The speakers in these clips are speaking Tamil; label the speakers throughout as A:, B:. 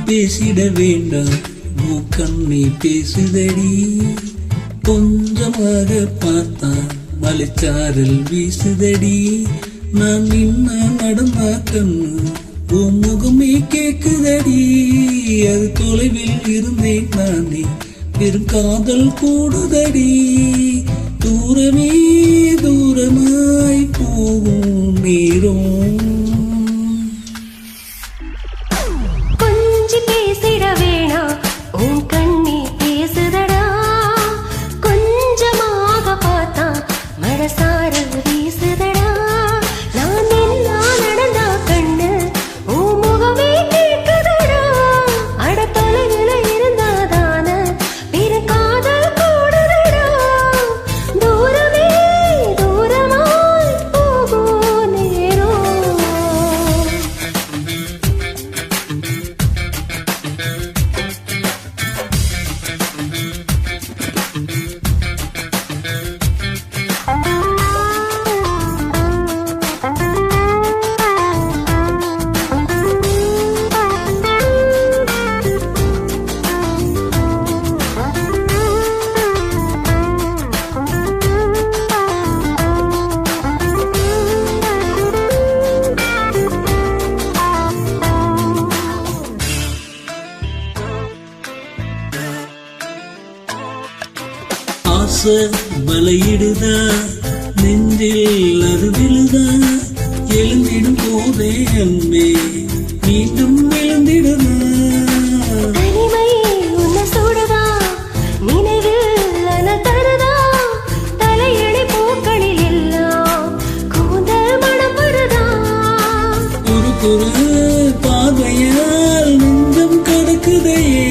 A: பேசிட வேண்டாம் மூக்கண்ணி பேசுதடி கொஞ்சமாக பார்த்தா மலைச்சாரல் வீசுதடி நான் நின்னா நடந்தா கண்ணு உன் முகமே கேக்குதடி அது தொலைவில் இருந்தேன் நானே பெரும் காதல் கூடுதடி தூரமே தூரமாய் போகும் நேரம் வலையிடுதா நெஞ்சில் அது விழுதா எழுந்திடும் போதே அன்பே மீண்டும் எழுந்திடுதா பார்வையால் நெஞ்சம் கடக்குதையே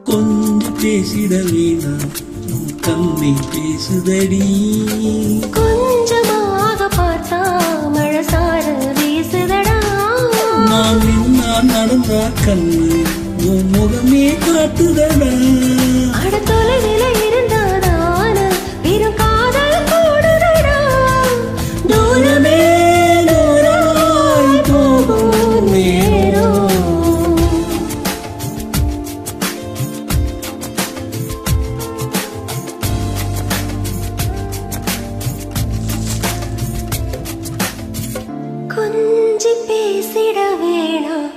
A: கொஞ்சம் பேசிட வேணாம் கண்ணை பேசுதடி
B: கொஞ்சமாக பார்த்தா மழை சாரல் வீசுதடா
A: நான் நின்னா நடந்தா கண்ணு உன் முகமே காட்டுதடா
B: அட தொலைவில இருந்தாதான வெறும் காதல் கூடுதடா
A: தூரமே தூரமாய் போகும் நேரம்
B: கொஞ்சி பேசிட வேணாம்